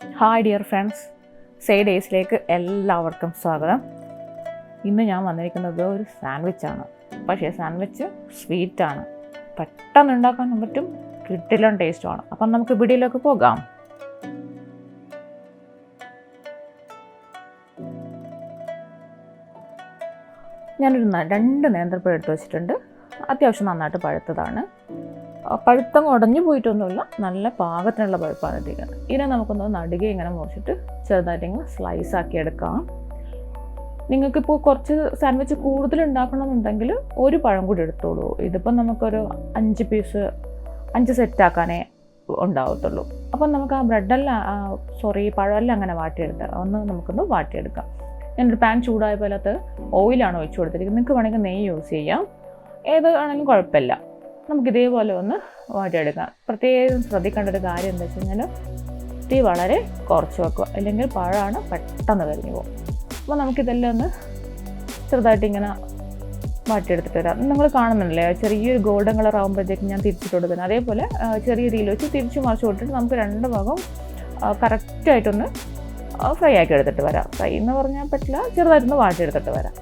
Hi dear friends, say ഡേയ്സിലേക്ക് എല്ലാവർക്കും സ്വാഗതം. ഇന്ന് ഞാൻ വന്നിരിക്കുന്നത് ഒരു സാൻഡ്വിച്ചാണ്. പക്ഷേ സാൻഡ്വിച്ച് സ്വീറ്റാണ്, പെട്ടെന്ന് ഉണ്ടാക്കാൻ പറ്റും, കിടിലൻ ടേസ്റ്റുമാണ്. അപ്പം നമുക്ക് വീഡിയോയിലേക്ക് പോകാം. ഞാനൊരു 2 നേന്ത്രപ്പഴം എടുത്ത് വെച്ചിട്ടുണ്ട്. അത്യാവശ്യം നന്നായിട്ട് പഴുത്തതാണ്. പഴുത്തം ഉടഞ്ഞു പോയിട്ടൊന്നുമില്ല, നല്ല പാകത്തിനുള്ള പഴുപ്പാണ് ഇട്ടിരിക്കുന്നത്. ഇതിനെ നമുക്കൊന്ന് നടുകെ ഇങ്ങനെ മുറിച്ചിട്ട് ചെറുതായിട്ട് ഇങ്ങനെ സ്ലൈസ് ആക്കി എടുക്കാം. നിങ്ങൾക്കിപ്പോൾ കുറച്ച് സാൻഡ്വിച്ച് കൂടുതൽ ഉണ്ടാക്കണമെന്നുണ്ടെങ്കിൽ ഒരു പഴം കൂടി എടുത്തോളൂ. ഇതിപ്പം നമുക്കൊരു 5 സെറ്റാക്കാനേ ഉണ്ടാവത്തുള്ളൂ. അപ്പം നമുക്ക് ആ പഴമെല്ലാം അങ്ങനെ വാട്ടിയെടുക്കാം. നമുക്കൊന്ന് വാട്ടിയെടുക്കാം. ഞാനൊരു പാൻ ചൂടായപ്പോൾ അതിനകത്ത് ഓയിലാണ് ഒഴിച്ചു കൊടുത്തിരിക്കുന്നത്. നിങ്ങൾക്ക് വേണമെങ്കിൽ നെയ്യ് യൂസ് ചെയ്യാം, ഏത് ആണെങ്കിലും കുഴപ്പമില്ല. നമുക്കിതേപോലെ ഒന്ന് വാട്ടിയെടുക്കാം. പ്രത്യേകം ശ്രദ്ധിക്കേണ്ട ഒരു കാര്യം എന്താ വെച്ച് കഴിഞ്ഞാൽ തീ വളരെ കുറച്ച് വെക്കുക, അല്ലെങ്കിൽ പഴമാണ് പെട്ടെന്ന് കരിഞ്ഞു പോകും. അപ്പോൾ നമുക്കിതെല്ലാം ഒന്ന് ചെറുതായിട്ട് ഇങ്ങനെ വാട്ടിയെടുത്തിട്ട് വരാം. നിങ്ങൾ കാണുന്നുണ്ടല്ലേ, ചെറിയൊരു ഗോൾഡൻ കളർ ആകുമ്പോഴത്തേക്കും ഞാൻ തിരിച്ചിട്ട് കൊടുക്കുന്നത്. അതേപോലെ ചെറിയ രീതിയിൽ വെച്ച് തിരിച്ച് മറിച്ച് കൊടുത്തിട്ട് നമുക്ക് 2 ഭാഗം കറക്റ്റായിട്ടൊന്ന് ഫ്രൈ ആക്കി എടുത്തിട്ട് വരാം. ഫ്രൈ എന്ന് പറഞ്ഞാൽ പറ്റില്ല, ചെറുതായിട്ടൊന്ന് വാട്ടിയെടുത്തിട്ട് വരാം.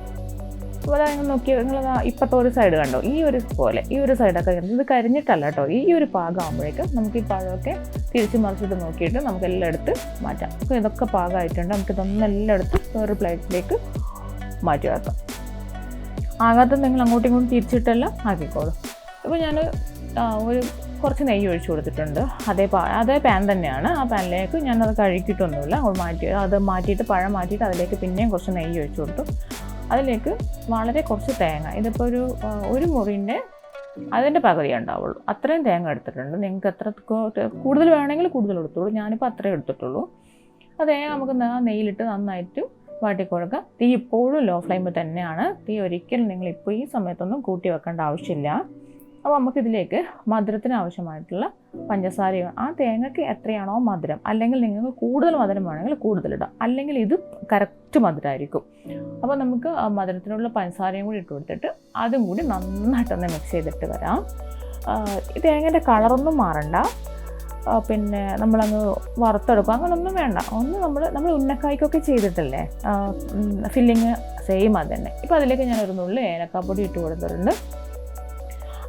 അപ്പോൾ നിങ്ങൾ നോക്കി, നിങ്ങൾ ഇപ്പോഴത്തെ ഒരു സൈഡ് കണ്ടോ, ഈ ഒരു സൈഡൊക്കെ ഇത് കരിഞ്ഞിട്ടല്ല കേട്ടോ. ഈ ഒരു പാകമാകുമ്പോഴേക്കും നമുക്ക് ഈ പഴമൊക്കെ തിരിച്ച് മറിച്ചിട്ട് നോക്കിയിട്ട് നമുക്കെല്ലാം എടുത്ത് മാറ്റാം. അപ്പോൾ ഇതൊക്കെ പാകമായിട്ടുണ്ട്. നമുക്കിതൊന്നെല്ലാം എടുത്ത് വേറൊരു പ്ലേറ്റിലേക്ക് മാറ്റി വെക്കാം. ആകാത്ത നിങ്ങൾ അങ്ങോട്ടും ഇങ്ങോട്ടും തിരിച്ചിട്ടെല്ലാം ആക്കിക്കോളും. ഇപ്പോൾ ഞാൻ കുറച്ച് നെയ്യ് ഒഴിച്ച് കൊടുത്തിട്ടുണ്ട്. അതേ പാൻ തന്നെയാണ്. ആ പാനിലേക്ക് ഞാനത് കഴുകിയിട്ടൊന്നുമില്ല, അത് മാറ്റിയിട്ട് പഴം മാറ്റിയിട്ട് അതിലേക്ക് പിന്നെയും കുറച്ച് നെയ്യ് ഒഴിച്ച് കൊടുത്തു. അതിലേക്ക് വളരെ കുറച്ച് തേങ്ങ, ഇതിപ്പോൾ ഒരു മുറിൻ്റെ അതിൻ്റെ പകുതി ഉണ്ടാവുള്ളൂ, അത്രയും തേങ്ങ എടുത്തിട്ടുണ്ട്. നിങ്ങൾക്ക് എത്ര കൂടുതൽ വേണമെങ്കിൽ കൂടുതൽ എടുത്തോളൂ. ഞാനിപ്പോൾ അത്രയും എടുത്തിട്ടുള്ളൂ. ആ തേങ്ങ നമുക്ക് നെയ്യിലിട്ട് നന്നായിട്ട് വാട്ടിക്കൊടുക്കാം. തീ ഇപ്പോഴും ലോ ഫ്ലെയിമിൽ തന്നെയാണ്. തീ ഒരിക്കലും നിങ്ങളിപ്പോൾ ഈ സമയത്തൊന്നും കൂട്ടി വെക്കേണ്ട ആവശ്യമില്ല. അപ്പോൾ നമുക്കിതിലേക്ക് മധുരത്തിന് ആവശ്യമായിട്ടുള്ള പഞ്ചസാരയും, ആ തേങ്ങയ്ക്ക് എത്രയാണോ മധുരം, അല്ലെങ്കിൽ നിങ്ങൾക്ക് കൂടുതൽ മധുരം വേണമെങ്കിൽ കൂടുതലിടാം, അല്ലെങ്കിൽ ഇത് കറക്റ്റ് മധുരമായിരിക്കും. അപ്പോൾ നമുക്ക് ആ മധുരത്തിനുള്ള പഞ്ചസാരയും കൂടി ഇട്ട് കൊടുത്തിട്ട് അതും കൂടി നന്നായിട്ടൊന്ന് മിക്സ് ചെയ്തിട്ട് വരാം. ഈ തേങ്ങേൻ്റെ കളറൊന്നും മാറണ്ട, പിന്നെ നമ്മളങ്ങ് വറുത്തെടുക്കുക, അങ്ങനൊന്നും വേണ്ട. നമ്മൾ ഉന്നക്കായ്ക്കൊക്കെ ചെയ്തിട്ടില്ലേ ഫില്ലിങ്, സെയിം അത് തന്നെ. ഇപ്പോൾ അതിലേക്ക് ഞാനൊരു നുള്ളി ഏലക്കാപ്പൊടി ഇട്ട് കൊടുത്തിട്ടുണ്ട്.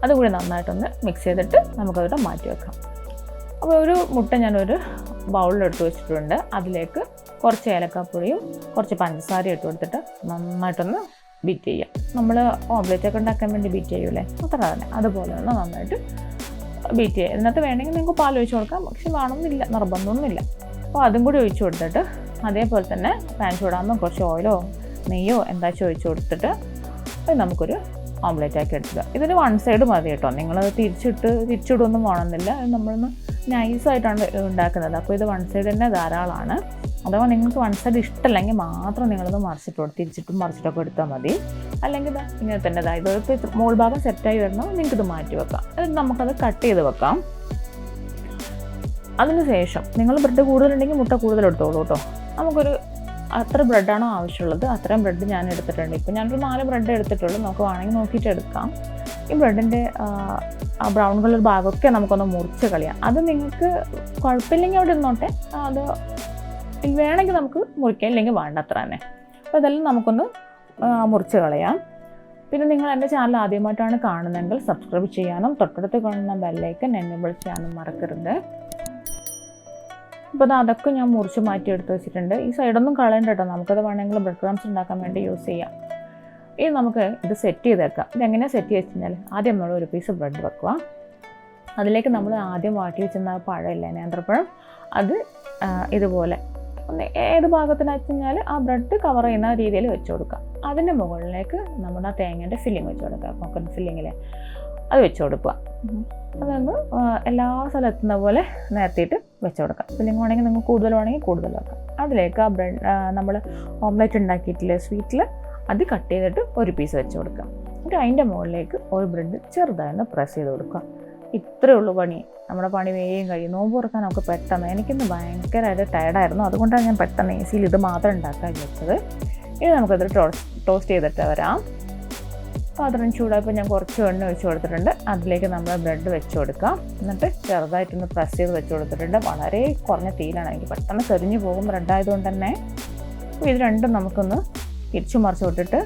അതുകൂടി നന്നായിട്ടൊന്ന് മിക്സ് ചെയ്തിട്ട് നമുക്കതിവിടെ മാറ്റി വെക്കാം. അപ്പോൾ ഒരു മുട്ട ഞാനൊരു ബൗളിലെടുത്ത് വെച്ചിട്ടുണ്ട്. അതിലേക്ക് കുറച്ച് ഏലക്കാപ്പൊടിയും കുറച്ച് പഞ്ചസാരയും ഇട്ട് കൊടുത്തിട്ട് നന്നായിട്ടൊന്ന് ബീറ്റ് ചെയ്യാം. നമ്മൾ ഓംലെറ്റൊക്കെ ഉണ്ടാക്കാൻ വേണ്ടി ബീറ്റ് ചെയ്യൂലേ, അത്ര തന്നെ അതുപോലെയുള്ള നന്നായിട്ട് ബീറ്റ് ചെയ്യുക. ഇതിനകത്ത് വേണമെങ്കിൽ നിങ്ങൾക്ക് പാൽ ഒഴിച്ച് കൊടുക്കാം, പക്ഷെ വേണമെന്നില്ല, നിർബന്ധമൊന്നുമില്ല. അപ്പോൾ അതും കൂടി ഒഴിച്ച് കൊടുത്തിട്ട് അതേപോലെ തന്നെ പാൻ ചൂടാകുമ്പോൾ കുറച്ച് ഓയിലോ നെയ്യോ എന്താച്ചും ഒഴിച്ച് കൊടുത്തിട്ട് അത് നമുക്കൊരു ഓംലെറ്റ് ആക്കി എടുക്കുക. ഇതിന് 1 സൈഡ് മതി കേട്ടോ. നിങ്ങളത് തിരിച്ചിടൊന്നും വേണമെന്നില്ല. നമ്മളൊന്ന് നൈസായിട്ടാണ് ഉണ്ടാക്കുന്നത്. അപ്പോൾ ഇത് 1 സൈഡ് തന്നെ ധാരാളമാണ്. അഥവാ നിങ്ങൾക്ക് 1 സൈഡ് ഇഷ്ടമല്ലെങ്കിൽ മാത്രം നിങ്ങളത് തിരിച്ചിട്ടും മറിച്ചിട്ടൊക്കെ എടുത്താൽ മതി. അല്ലെങ്കിൽ ഇങ്ങനെ തന്നെ ഇതൊക്കെ മോൾ ഭാഗം സെറ്റായി വരണം. നിങ്ങൾക്കിത് മാറ്റി വെക്കാം. എന്നിട്ട് നമുക്കത് കട്ട് ചെയ്ത് വെക്കാം. അതിനുശേഷം നിങ്ങൾ ബ്രെഡ് കൂടുതലുണ്ടെങ്കിൽ മുട്ട കൂടുതൽ എടുത്തോളൂ കേട്ടോ. നമുക്കൊരു അത്ര ബ്രെഡാണോ ആവശ്യമുള്ളത് അത്രയും ബ്രെഡ് ഞാൻ എടുത്തിട്ടുണ്ട്. ഇപ്പോൾ ഞാനൊരു 4 ബ്രെഡ് എടുത്തിട്ടുള്ളൂ. നമുക്ക് വേണമെങ്കിൽ നോക്കിയിട്ട് എടുക്കാം. ഈ ബ്രെഡിൻ്റെ ബ്രൗൺ കളർ ഭാഗമൊക്കെ നമുക്കൊന്ന് മുറിച്ച് കളയാം. അത് നിങ്ങൾക്ക് കുഴപ്പമില്ലെങ്കിൽ അവിടെ ഇരുന്നോട്ടെ, അത് വേണമെങ്കിൽ നമുക്ക് മുറിക്കാം, ഇല്ലെങ്കിൽ വേണ്ട, അത്ര തന്നെ. അപ്പോൾ ഇതെല്ലാം നമുക്കൊന്ന് മുറിച്ച് കളയാം. പിന്നെ നിങ്ങൾ എൻ്റെ ചാനൽ ആദ്യമായിട്ടാണ് കാണുന്നതെങ്കിൽ സബ്സ്ക്രൈബ് ചെയ്യാനും തൊട്ടടുത്ത് കാണുന്ന ബെല്ലൈക്കൺ എനേബിൾ ചെയ്യാനും മറക്കരുത്. അപ്പോൾ അതൊക്കെ ഞാൻ മുറിച്ച് മാറ്റി എടുത്ത് വെച്ചിട്ടുണ്ട്. ഈ സൈഡൊന്നും കളയണ്ട കേട്ടോ. നമുക്കത് വേണമെങ്കിൽ ബ്രെഡ് ക്രംസ് ഉണ്ടാക്കാൻ വേണ്ടി യൂസ് ചെയ്യാം. ഇനി നമുക്ക് ഇത് സെറ്റ് ചെയ്തേക്കാം. ഇതെങ്ങനെയാണ് സെറ്റ് ചെയ്ത് വെച്ചാൽ ആദ്യം നമ്മൾ ഒരു പീസ് ബ്രെഡ് വെക്കുക. അതിലേക്ക് നമ്മൾ ആദ്യം വാട്ടി വെച്ചിരുന്ന പഴമില്ലേ, നേന്ത്രപ്പഴം, അത് ഇതുപോലെ ഒന്ന് ഏത് ഭാഗത്തിന് വെച്ച് കഴിഞ്ഞാൽ ആ ബ്രെഡ് കവർ ചെയ്യുന്ന രീതിയിൽ വെച്ച് കൊടുക്കുക. അതിൻ്റെ മുകളിലേക്ക് നമ്മുടെ ആ തേങ്ങേൻ്റെ ഫില്ലിങ് വെച്ച് കൊടുക്കുക. കോക്കനട്ട് ഫില്ലിങ്ങിൽ അത് വെച്ച് കൊടുക്കുക. അതൊന്ന് എല്ലാ സ്ഥലത്തുന്ന പോലെ നിരത്തിയിട്ട് വെച്ച് കൊടുക്കാം. ഫില്ലിങ് വേണമെങ്കിൽ നിങ്ങൾക്ക് കൂടുതൽ വേണമെങ്കിൽ കൂടുതൽ വെക്കാം. അതിലേക്ക് ആ ബ്രെഡ് നമ്മൾ ഓംലെറ്റ് ഉണ്ടാക്കിയിട്ടില്ലേ സ്വീറ്റിൽ, അത് കട്ട് ചെയ്തിട്ട് ഒരു പീസ് വെച്ച് കൊടുക്കാം. എന്നിട്ട് അതിൻ്റെ മുകളിലേക്ക് ഒരു ബ്രെഡ് ചെറുതായി പ്രസ് ചെയ്ത് കൊടുക്കുക. ഇത്രയേ ഉള്ളൂ പണി. നമ്മുടെ പണി വേഗം കഴിയും. നോമ്പ് തുറക്കാൻ നമുക്ക് പെട്ടെന്ന്, എനിക്കിന്ന് ഭയങ്കരമായിട്ട് ടയർഡായിരുന്നു, അതുകൊണ്ടാണ് ഞാൻ പെട്ടെന്ന് AC ഇത് മാത്രം ഉണ്ടാക്കാൻ വെച്ചത്. ഇനി നമുക്കത് ടോസ്റ്റ് ചെയ്തിട്ട് വരാം. പാത്രം ചൂടായപ്പോൾ ഞാൻ കുറച്ച് എണ്ണ ഒഴിച്ച് കൊടുത്തിട്ടുണ്ട്. അതിലേക്ക് നമ്മൾ ബ്രെഡ് വെച്ച് കൊടുക്കാം. എന്നിട്ട് ചെറുതായിട്ടൊന്ന് പ്രസ് ചെയ്ത് വെച്ച് കൊടുത്തിട്ടുണ്ട്. വളരെ കുറഞ്ഞ തീയിലാണ്, എനിക്ക് പെട്ടെന്ന് തെറിഞ്ഞു പോകും ബ്രെഡ് ആയതുകൊണ്ട് തന്നെ. അപ്പോൾ ഇത് രണ്ടും നമുക്കൊന്ന് തിരിച്ചു മറിച്ച് വിട്ടിട്ട്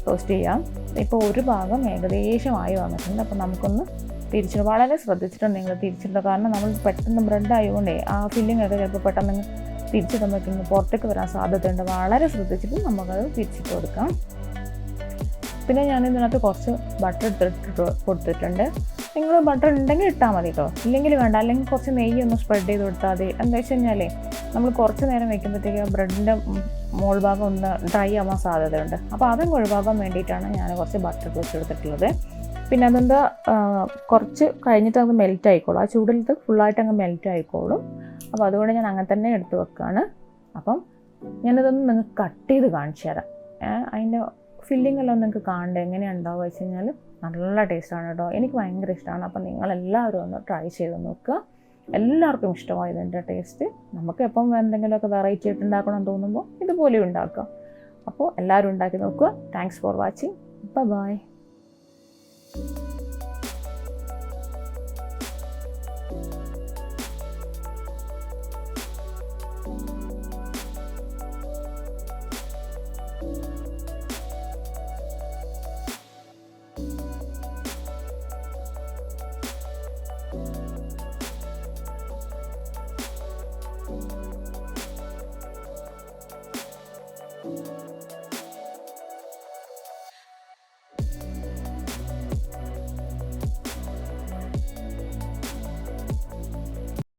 ടോസ്റ്റ് ചെയ്യാം. ഇപ്പോൾ ഒരു ഭാഗം ഏകദേശമായി വന്നിട്ടുണ്ട്. അപ്പോൾ നമുക്കൊന്ന് തിരിച്ചിട്ട് വളരെ ശ്രദ്ധിച്ചിട്ട് നിങ്ങൾ തിരിച്ചിട്ട്, കാരണം നമ്മൾ പെട്ടെന്ന് ബ്രെഡ് ആയതുകൊണ്ടേ ആ ഫില്ലിംഗ് ഒക്കെ ചിലപ്പോൾ പെട്ടെന്ന് തിരിച്ചിടുമ്പോഴേക്കും പുറത്തേക്ക് വരാൻ സാധ്യതയുണ്ട്. വളരെ ശ്രദ്ധിച്ചിട്ട് നമുക്കത് തിരിച്ചിട്ട് കൊടുക്കാം. പിന്നെ ഞാൻ ഇതിനകത്ത് കുറച്ച് ബട്ടർ എടുത്തിട്ട് കൊടുത്തിട്ടുണ്ട്. നിങ്ങൾ ബട്ടർ ഉണ്ടെങ്കിൽ ഇട്ടാൽ മതി കേട്ടോ, ഇല്ലെങ്കിൽ വേണ്ട. അല്ലെങ്കിൽ കുറച്ച് നെയ്യ് ഒന്ന് സ്പ്രെഡ് ചെയ്ത് കൊടുത്താൽ മതി. എന്താ വെച്ച് കഴിഞ്ഞാൽ നമ്മൾ കുറച്ച് നേരം വയ്ക്കുമ്പോഴത്തേക്ക് ബ്രെഡിൻ്റെ മോൾ ഭാഗം ഒന്ന് ഡ്രൈ ആവാൻ സാധ്യതയുണ്ട്. അപ്പോൾ അതങ്ങ് ഒഴിവാക്കാൻ വേണ്ടിയിട്ടാണ് ഞാൻ കുറച്ച് ബട്ടർ വെച്ചെടുത്തിട്ടുള്ളത്. പിന്നെ അതെന്താ കുറച്ച് കഴിഞ്ഞിട്ട് അത് മെൽറ്റ് ആയിക്കോളും, ആ ചൂടിലത്ത് ഫുള്ളായിട്ട് അങ്ങ് മെൽറ്റ് ആയിക്കോളും. അപ്പോൾ അതുകൊണ്ട് ഞാൻ അങ്ങനെ തന്നെ എടുത്ത് വെക്കുകയാണ്. അപ്പം ഞാനിതൊന്ന് നിങ്ങൾക്ക് കട്ട് ചെയ്ത് കാണിച്ചു തരാം. അതിൻ്റെ ഫില്ലിംഗ് എല്ലാം നിങ്ങൾക്ക് കാണണ്ടേ എങ്ങനെയാണ് ഉണ്ടാവുക വെച്ച് കഴിഞ്ഞാൽ നല്ല ടേസ്റ്റാണ് കേട്ടോ. എനിക്ക് ഭയങ്കര ഇഷ്ടമാണ്. അപ്പം നിങ്ങളെല്ലാവരും ഒന്ന് ട്രൈ ചെയ്ത് നോക്കുക. എല്ലാവർക്കും ഇഷ്ടമായി ഇതിൻ്റെ ടേസ്റ്റ്. നമുക്ക് എപ്പം എന്തെങ്കിലുമൊക്കെ വെറൈറ്റി ആയിട്ട് ഉണ്ടാക്കണം തോന്നുമ്പോൾ ഇതുപോലെ ഉണ്ടാക്കാം. അപ്പോൾ എല്ലാവരും ഉണ്ടാക്കി നോക്കുക. Thanks for watching. Bye. Thank you.